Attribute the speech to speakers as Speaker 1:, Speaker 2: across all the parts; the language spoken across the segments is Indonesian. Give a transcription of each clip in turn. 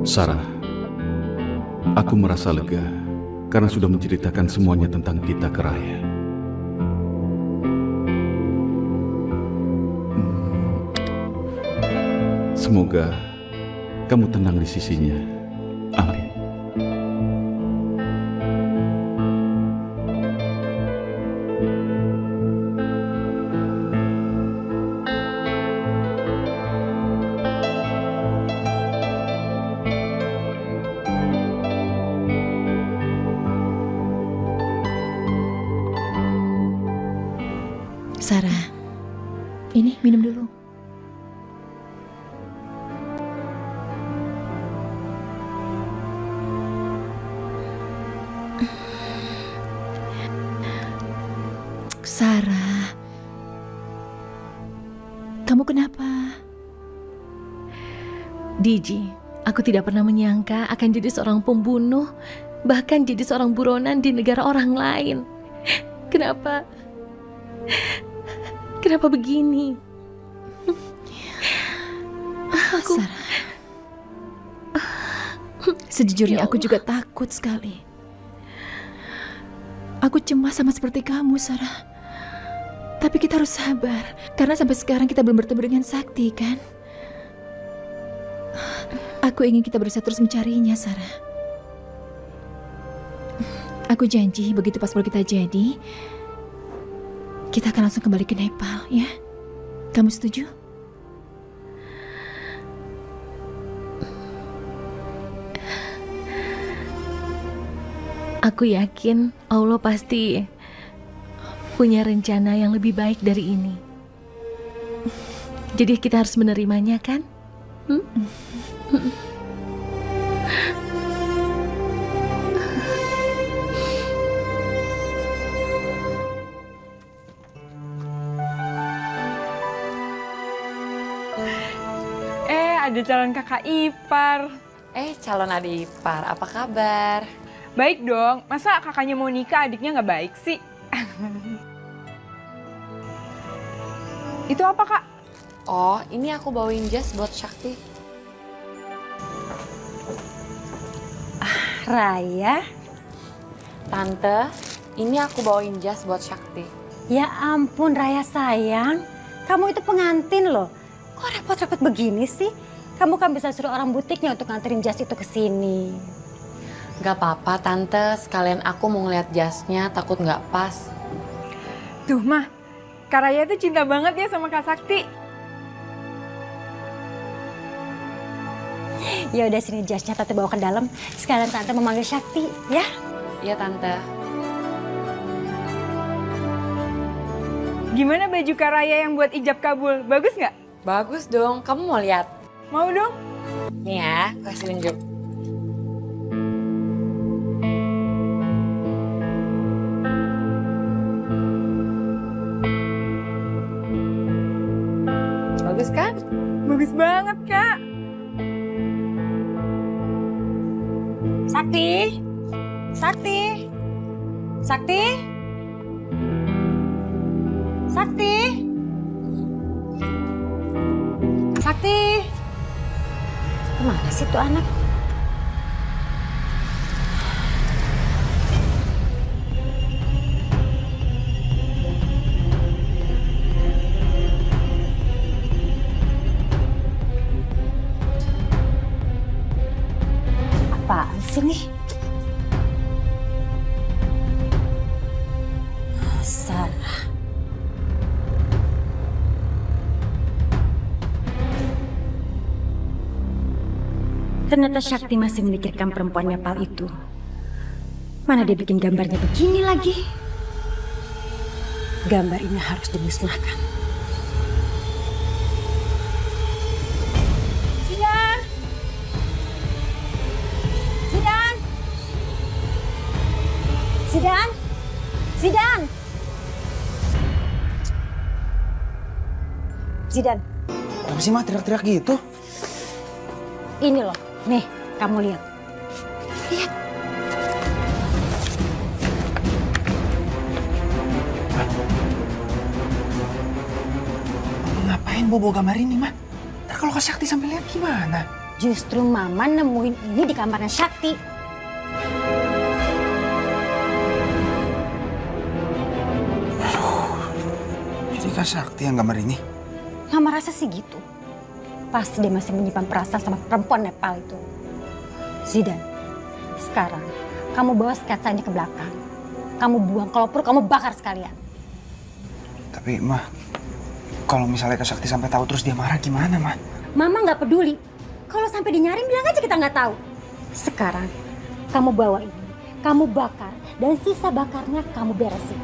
Speaker 1: Sarah, aku merasa lega karena sudah menceritakan semuanya tentang kita ke Raya. Semoga kamu tenang di sisinya. Amin.
Speaker 2: Sarah, ini minum dulu. Sarah, kamu kenapa? Diji, aku tidak pernah menyangka akan jadi seorang pembunuh, bahkan jadi seorang buronan di negara orang lain. Kenapa? Kenapa begini? Sarah, sejujurnya aku juga takut sekali. Aku cemas sama seperti kamu, Sarah. Tapi kita harus sabar, karena sampai sekarang kita belum bertemu dengan Sakti, kan? Aku ingin kita berusaha terus mencarinya, Sarah. Aku janji begitu paspor kita jadi, kita akan langsung kembali ke Nepal, ya? Kamu setuju? Aku yakin Allah pasti punya rencana yang lebih baik dari ini. Jadi kita harus menerimanya, kan?
Speaker 3: Ada calon kakak ipar.
Speaker 4: Calon adik ipar, apa kabar?
Speaker 3: Baik dong, masa kakaknya mau nikah adiknya nggak baik sih? Itu apa, Kak?
Speaker 4: Oh, ini aku bawain jas buat Sakti.
Speaker 5: Raya,
Speaker 4: Tante, ini aku bawain jas buat Sakti.
Speaker 5: ya ampun Raya sayang, kamu itu pengantin loh. Kok repot-repot begini sih? Kamu kan bisa suruh orang butiknya untuk nganterin jas itu ke sini.
Speaker 4: Gak apa-apa Tante, sekalian aku mau ngeliat jasnya, takut gak pas.
Speaker 3: Tuh, Mah. Kak Raya tuh cinta banget ya sama Kak Sakti.
Speaker 5: Ya udah sini jasnya Tante bawa ke dalam. Sekalian Tante memanggil Sakti, ya?
Speaker 4: Iya Tante.
Speaker 3: Gimana baju Kak Raya yang buat ijab kabul? Bagus nggak?
Speaker 4: Bagus dong, kamu mau lihat?
Speaker 3: Mau dong?
Speaker 4: Nih ya, kasih tunjuk. Bagus kan?
Speaker 3: Bagus banget, Kak.
Speaker 5: Sakti? Sakti? Sakti? Sakti? Sakti? Kemana sih tuh anak? Apaan sih nih? Sarah. Ternyata Sakti masih memikirkan perempuan Nepal itu. Mana dia bikin gambarnya begini lagi? Gambar ini harus dimusnahkan. Sidan! Sidan! Sidan! Sidan! Zidan,
Speaker 6: Apa sih, Ma, teriak-teriak gitu?
Speaker 5: ini loh. Nih, kamu lihat. Lihat.
Speaker 6: Ngapain bawa gambar ini, Ma? Ntar kalau Kak Sakti sampai lihat gimana?
Speaker 5: Justru Mama nemuin ini di kamarnya Sakti.
Speaker 6: Jadi Kak Sakti yang gambar ini?
Speaker 5: Mama rasa sih gitu. Pasti dia masih menyimpan perasaan sama perempuan Nepal itu. Zidan, sekarang kamu bawa sketsa ini ke belakang. Kamu buang, kalau perlu kamu bakar sekalian.
Speaker 6: Tapi Mah, kalau misalnya Kak Sakti sampai tahu terus dia marah gimana Mah?
Speaker 5: Mama nggak peduli. Kalau sampai dinyariin bilang aja kita nggak tahu. Sekarang kamu bawa ini, kamu bakar dan sisa bakarnya kamu beresin.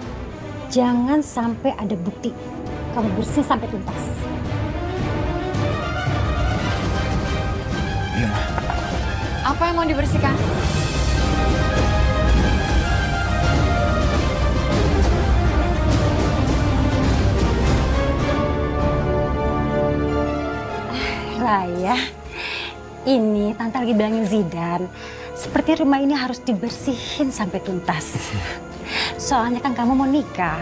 Speaker 5: Jangan sampai ada bukti. Kamu bersih sampai tuntas.
Speaker 6: Iya Mah.
Speaker 4: Apa yang mau dibersihkan?
Speaker 5: Raya, ini Tante lagi bilangin Zidan. Seperti rumah ini harus dibersihin sampai tuntas. Soalnya kan kamu mau nikah.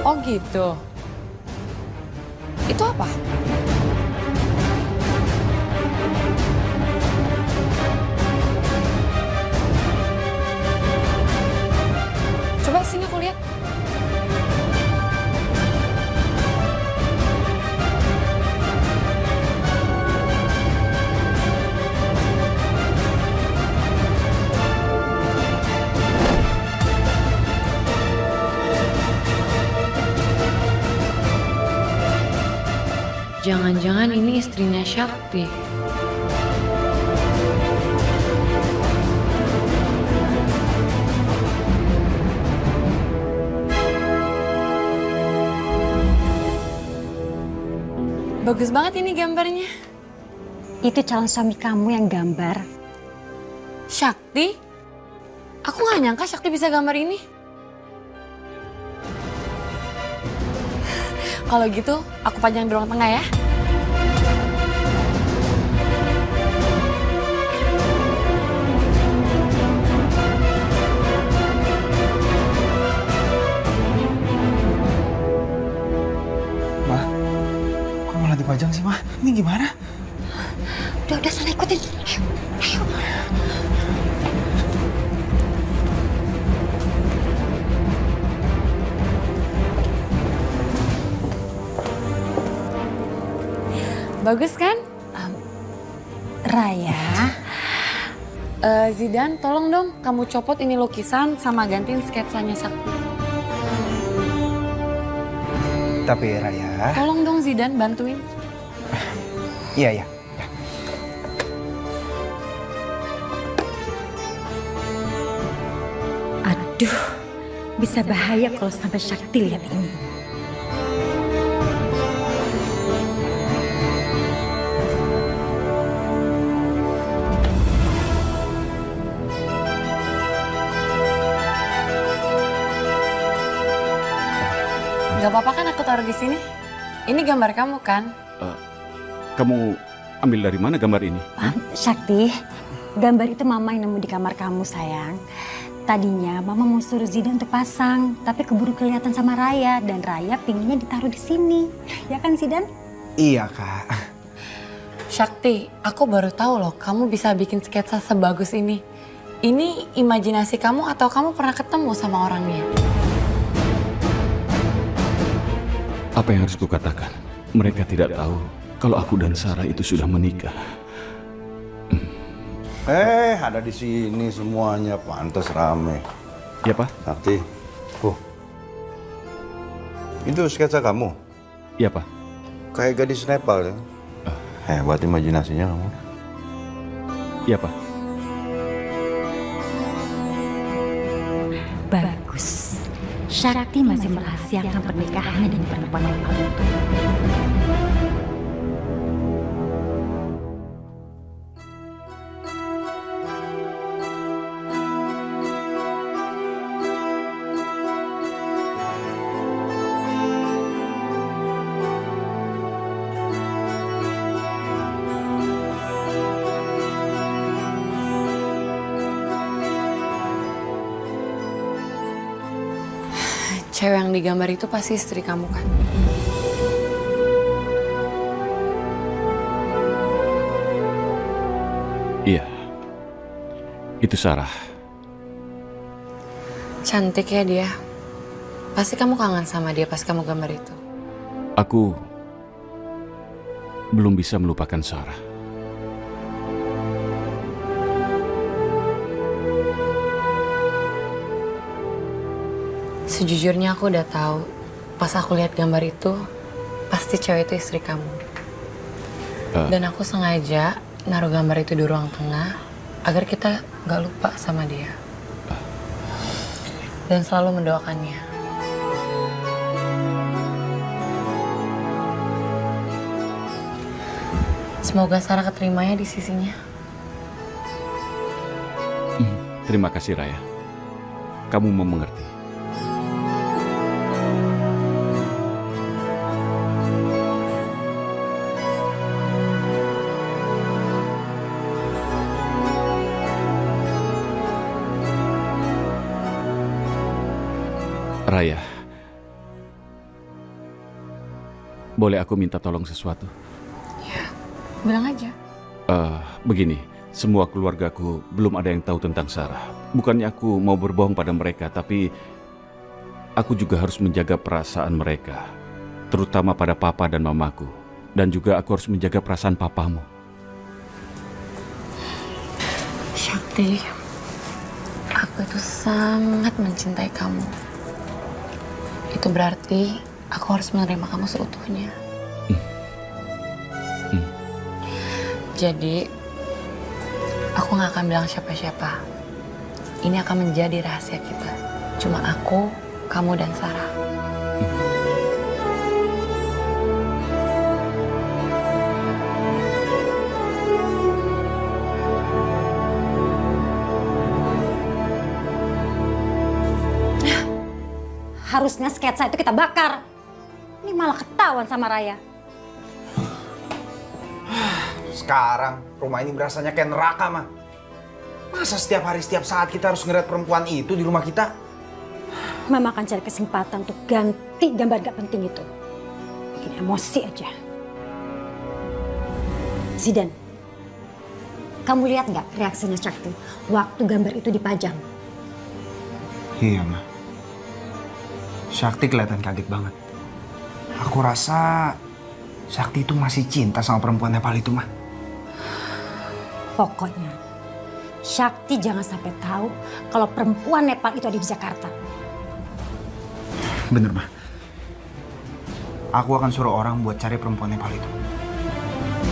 Speaker 4: Oh gitu. Itu apa? Coba sini aku lihat. Jangan-jangan ini istrinya Sakti. Bagus banget ini gambarnya.
Speaker 5: Itu calon suami kamu yang gambar.
Speaker 4: Sakti? Aku gak nyangka Sakti bisa gambar ini. Kalau gitu, aku panjang di ruang tengah ya.
Speaker 6: Mah, kok malah dipajang sih Mah? Ini gimana?
Speaker 5: Udah sana ikutin. Ayo.
Speaker 4: Bagus kan?
Speaker 5: Raya,
Speaker 4: Zidan, tolong dong kamu copot ini lukisan sama gantiin sketsanya Sakti.
Speaker 6: Tapi Raya...
Speaker 4: Tolong dong Zidan, bantuin.
Speaker 6: Iya, iya.
Speaker 5: aduh, bisa bahaya kalau sampai Sakti lihat ini.
Speaker 4: Gak apa-apa kan aku taruh di sini? Ini gambar kamu kan?
Speaker 1: Kamu ambil dari mana gambar ini?
Speaker 5: Sakti, gambar itu Mama yang nemu di kamar kamu sayang. Tadinya Mama mau suruh Zidan untuk pasang, tapi keburu kelihatan sama Raya dan Raya pinginnya ditaruh di sini. Ya kan Zidan?
Speaker 6: Iya Kak.
Speaker 4: Sakti, aku baru tahu loh kamu bisa bikin sketsa sebagus ini. Ini imajinasi kamu atau kamu pernah ketemu sama orangnya?
Speaker 1: Apa yang harus kukatakan? Mereka tidak tahu kalau aku dan Sarah itu sudah menikah.
Speaker 7: Ada di sini semuanya, pantas rame.
Speaker 1: Ya, Pak?
Speaker 7: Sakti, itu sketsa kamu?
Speaker 1: Ya, Pak.
Speaker 7: Kayak gadis Nepal ya? Hebat imajinasinya kamu.
Speaker 1: Ya, Pak.
Speaker 5: Bagus. Sakti masih merahasiakan pernikahannya dengan perempuan Nepal itu.
Speaker 4: Cewek yang digambar itu pasti istri kamu kan?
Speaker 1: Itu Sarah.
Speaker 4: Cantik ya dia. Pasti kamu kangen sama dia pas kamu gambar itu.
Speaker 1: Aku belum bisa melupakan Sarah.
Speaker 4: Sejujurnya aku udah tahu. Pas aku lihat gambar itu, pasti cewek itu istri kamu. Dan aku sengaja naruh gambar itu di ruang tengah agar kita nggak lupa sama dia. Dan selalu mendoakannya. Semoga Sarah keterimanya di sisinya.
Speaker 1: Terima kasih Raya. Kamu mau mengerti. Raya, boleh aku minta tolong sesuatu?
Speaker 4: Bilang aja.
Speaker 1: Begini, semua keluargaku belum ada yang tahu tentang Sarah. Bukannya aku mau berbohong pada mereka, tapi aku juga harus menjaga perasaan mereka, terutama pada papa dan mamaku. Dan juga aku harus menjaga perasaan papamu.
Speaker 4: Shakti, aku itu sangat mencintai kamu. Itu berarti aku harus menerima kamu seutuhnya. Jadi, aku gak akan bilang siapa-siapa. Ini akan menjadi rahasia kita. Cuma aku, kamu, dan Sarah.
Speaker 5: Harusnya sketsa itu kita bakar. Ini malah ketahuan sama Raya.
Speaker 6: Sekarang rumah ini berasanya kayak neraka, mah. Masa setiap hari, setiap saat kita harus ngeliat perempuan itu di rumah kita?
Speaker 5: Mama akan cari kesempatan untuk ganti gambar gak penting itu. Bikin emosi aja. Zidan, kamu lihat gak reaksinya Shakti waktu gambar itu dipajang?
Speaker 6: Iya, mah. Shakti kelihatan kaget banget. Aku rasa Shakti itu masih cinta sama perempuan Nepal itu, mah.
Speaker 5: Pokoknya, Shakti jangan sampai tahu kalau perempuan Nepal itu ada di Jakarta.
Speaker 6: Bener, mah. Aku akan suruh orang buat cari perempuan Nepal itu.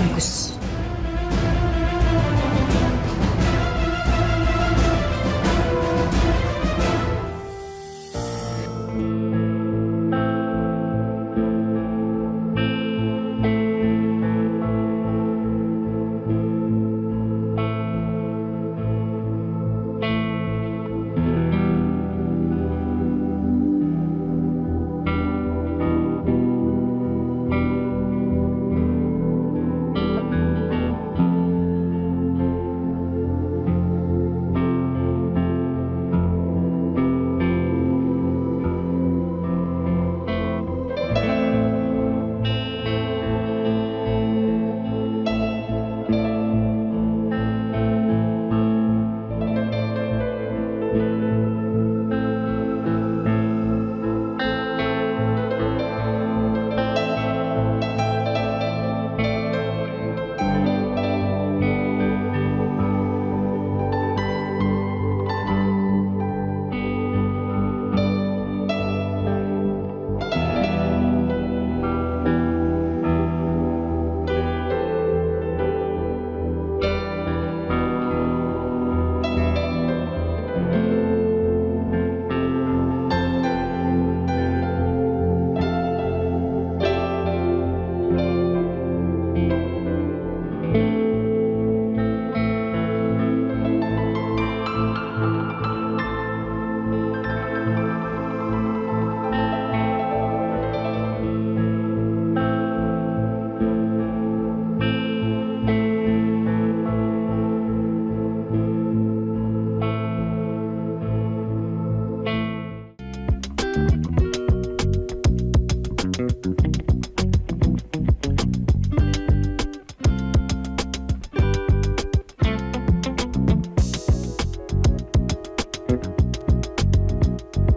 Speaker 5: Bagus.